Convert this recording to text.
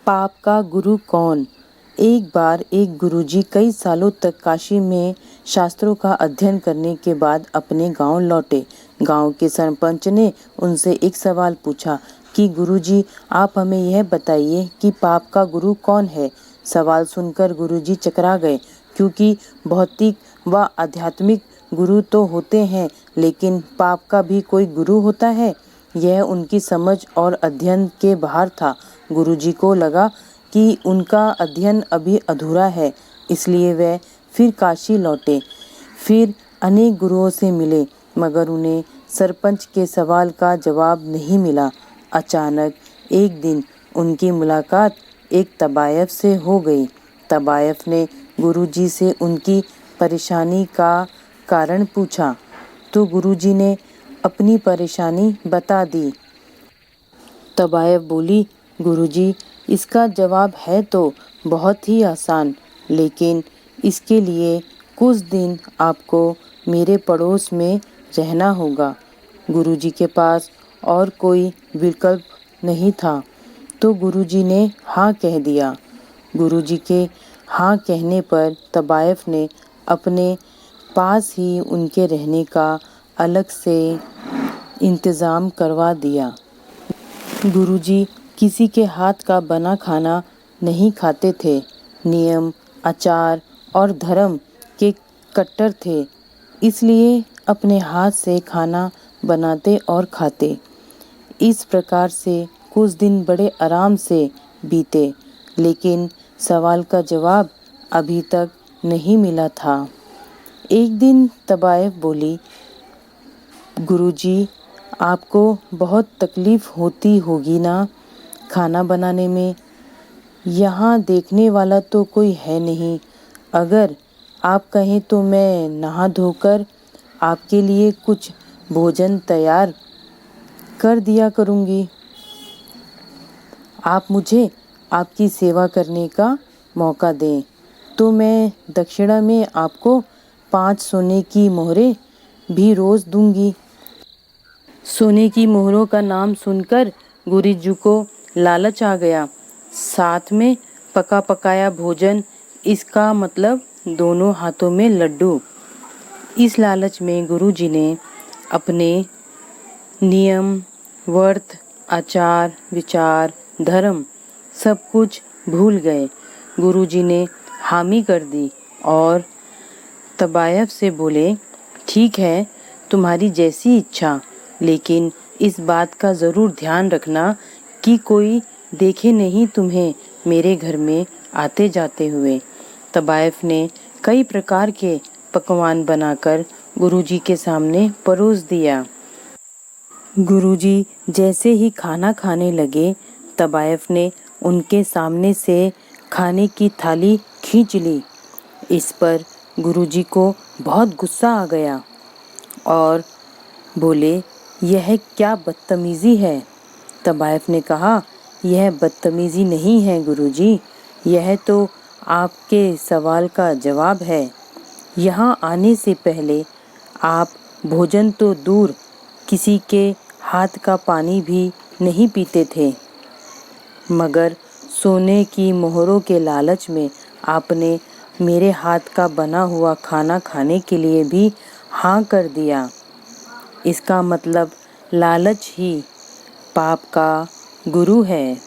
पाप का गुरु कौन? एक बार एक गुरुजी कई सालों तक काशी में शास्त्रों का अध्ययन करने के बाद अपने गांव लौटे। गांव के सरपंच ने उनसे एक सवाल पूछा कि गुरुजी, आप हमें यह बताइए कि पाप का गुरु कौन है। सवाल सुनकर गुरुजी चकरा गए, क्योंकि भौतिक व आध्यात्मिक गुरु तो होते हैं, लेकिन पाप का भी कोई गुरु होता है? यह उनकी समझ और अध्ययन के बाहर था। गुरुजी को लगा कि उनका अध्ययन अभी अधूरा है, इसलिए वे फिर काशी लौटे। फिर अनेक गुरुओं से मिले, मगर उन्हें सरपंच के सवाल का जवाब नहीं मिला। अचानक एक दिन उनकी मुलाकात एक तबायफ से हो गई। तबायफ ने गुरुजी से उनकी परेशानी का कारण पूछा, तो गुरुजी ने अपनी परेशानी बता दी। तबायफ बोली, गुरुजी, इसका जवाब है तो बहुत ही आसान, लेकिन इसके लिए कुछ दिन आपको मेरे पड़ोस में रहना होगा। गुरुजी के पास और कोई विकल्प नहीं था, तो गुरुजी ने हाँ कह दिया। गुरुजी के हाँ कहने पर तबायफ ने अपने पास ही उनके रहने का अलग से इंतज़ाम करवा दिया। गुरुजी किसी के हाथ का बना खाना नहीं खाते थे। नियम, आचार और धर्म के कट्टर थे, इसलिए अपने हाथ से खाना बनाते और खाते। इस प्रकार से कुछ दिन बड़े आराम से बीते, लेकिन सवाल का जवाब अभी तक नहीं मिला था। एक दिन तबायफ बोली, गुरुजी, आपको बहुत तकलीफ होती होगी ना खाना बनाने में। यहाँ देखने वाला तो कोई है नहीं। अगर आप कहें तो मैं नहा धोकर आपके लिए कुछ भोजन तैयार कर दिया करूँगी। आप मुझे आपकी सेवा करने का मौका दें तो मैं दक्षिणा में आपको 5 सोने की मोहरें भी रोज़ दूंगी। सोने की मोहरों का नाम सुनकर गुरुजी को लालच आ गया, साथ में पका पकाया भोजन, इसका मतलब दोनों हाथों में लड्डू। इस लालच में गुरुजी ने अपने नियम, व्रत, आचार, विचार, धर्म सब कुछ भूल गए। गुरुजी ने हामी कर दी और तबायफ से बोले, ठीक है, तुम्हारी जैसी इच्छा, लेकिन इस बात का ज़रूर ध्यान रखना कि कोई देखे नहीं तुम्हें मेरे घर में आते जाते हुए। तबायफ ने कई प्रकार के पकवान बनाकर गुरुजी के सामने परोस दिया। गुरुजी जैसे ही खाना खाने लगे, तबायफ ने उनके सामने से खाने की थाली खींच ली। इस पर गुरुजी को बहुत गुस्सा आ गया और बोले, यह क्या बदतमीज़ी है। तबायफ ने कहा, यह बदतमीज़ी नहीं है गुरुजी, यह तो आपके सवाल का जवाब है। यहाँ आने से पहले आप भोजन तो दूर, किसी के हाथ का पानी भी नहीं पीते थे, मगर सोने की मोहरों के लालच में आपने मेरे हाथ का बना हुआ खाना खाने के लिए भी हाँ कर दिया। इसका मतलब लालच ही पाप का गुरु है।